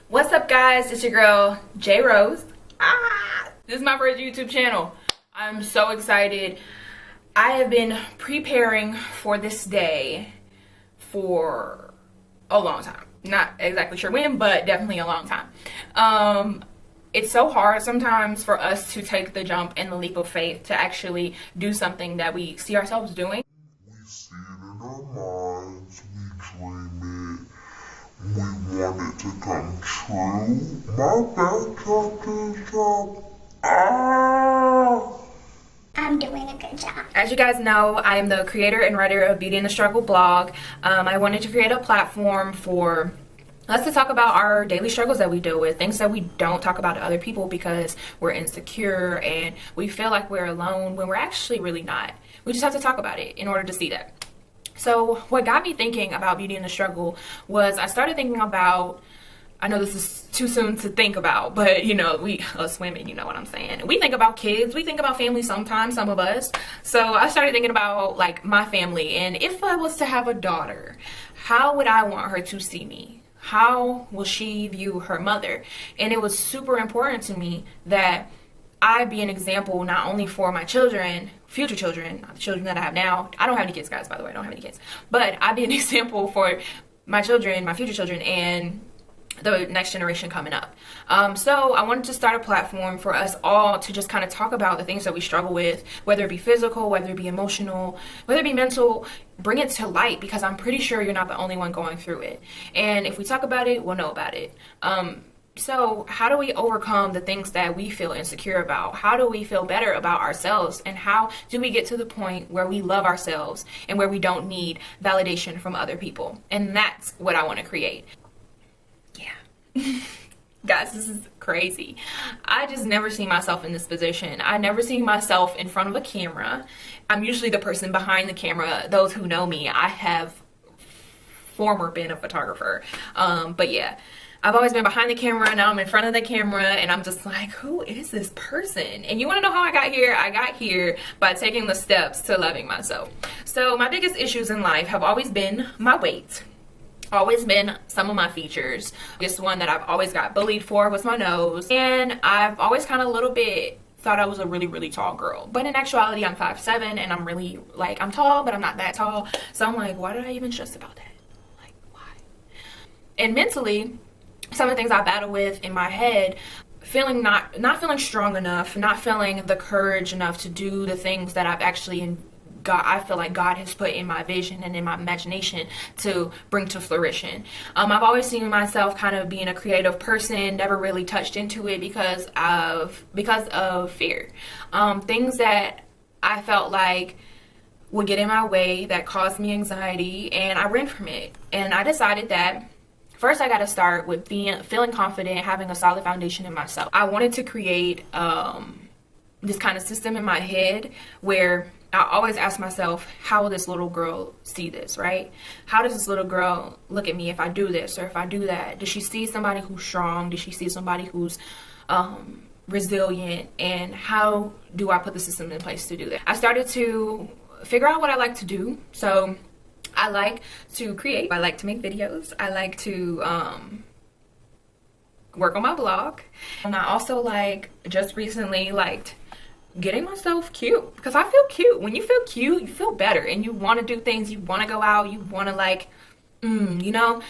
What's up, guys? It's your girl J Rose. This is my first YouTube channel. I'm so excited. I have been preparing for this day for a long time. Not exactly sure when, but definitely a long time. It's so hard sometimes for us to take the jump and the leap of faith to actually do something that we see ourselves doing. We see it in our minds, we dream it, we want it to come true. My back just dropped. I'm doing a good job. As you guys know, I am the creator and writer of Beauty and the Struggle blog. I wanted to create a platform for us to talk about our daily struggles that we deal with, things that we don't talk about to other people because we're insecure and we feel like we're alone when we're actually really not. We just have to talk about it in order to see that. So what got me thinking about Beauty and the Struggle was I started thinking about, I know this is too soon to think about, but you know, us women, you know what I'm saying. We think about kids, we think about family sometimes, some of us. So I started thinking about like my family, and if I was to have a daughter, how would I want her to see me? How will she view her mother? And it was super important to me that I be an example not only for my children, future children, not the children that I have now. I don't have any kids, guys, by the way. I don't have any kids. But I be an example for my children, my future children, and the next generation coming up. So I wanted to start a platform for us all to just kind of talk about the things that we struggle with, whether it be physical, whether it be emotional, whether it be mental. Bring it to light, because I'm pretty sure you're not the only one going through it. And if we talk about it, we'll know about it. So how do we overcome the things that we feel insecure about? How do we feel better about ourselves? And how do we get to the point where we love ourselves and where we don't need validation from other people? And that's what I want to create. Yeah. Guys, this is crazy. I just never see myself in this position. I never see myself in front of a camera. I'm usually the person behind the camera. Those who know me, I have former been a photographer. But yeah, I've always been behind the camera. Now I'm in front of the camera and I'm just like, who is this person? And you want to know how I got here? I got here by taking the steps to loving myself. So my biggest issues in life have always been my weight. Always been some of my features. This one that I've always got bullied for was my nose, and I've always kind of a little bit thought I was a really tall girl, but in actuality I'm 5'7", and I'm really like, I'm tall but I'm not that tall. So I'm like, why did I even stress about that? Like, why? And mentally, some of the things I battle with in my head, feeling not feeling strong enough, not feeling the courage enough to do the things that I've actually I feel like God has put in my vision and in my imagination to bring to fruition. I've always seen myself kind of being a creative person, never really touched into it because of fear. Things that I felt like would get in my way, that caused me anxiety, and I ran from it. And I decided that first I got to start with feeling confident, having a solid foundation in myself. I wanted to create this kind of system in my head where I always ask myself, how will this little girl see this, right? How does this little girl look at me if I do this or if I do that? Does she see somebody who's strong? Does she see somebody who's resilient? And how do I put the system in place to do that? I started to figure out what I like to do. So I like to create. I like to make videos. I like to work on my blog. And I also just recently liked getting myself cute, because I feel cute. When you feel cute, you feel better and you want to do things, you want to go out, you want to you know.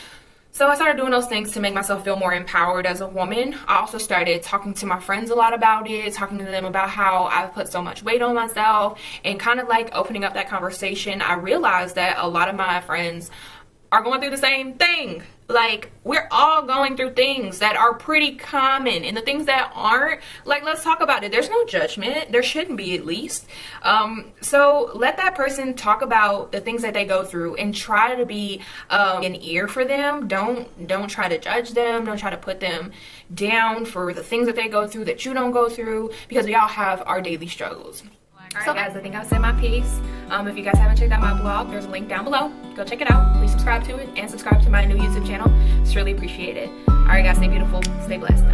So I started doing those things to make myself feel more empowered as a woman. I also started talking to my friends a lot about it, talking to them about how I've put so much weight on myself, and kind of opening up that conversation. I realized that a lot of my friends are going through the same thing. We're all going through things that are pretty common, and the things that aren't, let's talk about it. There's no judgment. There shouldn't be, at least. So let that person talk about the things that they go through and try to be an ear for them. Don't try to judge them. Don't try to put them down for the things that they go through that you don't go through, because we all have our daily struggles. So guys, I think I've said my piece. If you guys haven't checked out my blog, there's a link down below. Go check it out. Please subscribe to it and subscribe to my new YouTube channel. It's really appreciated. Alright guys, stay beautiful, stay blessed.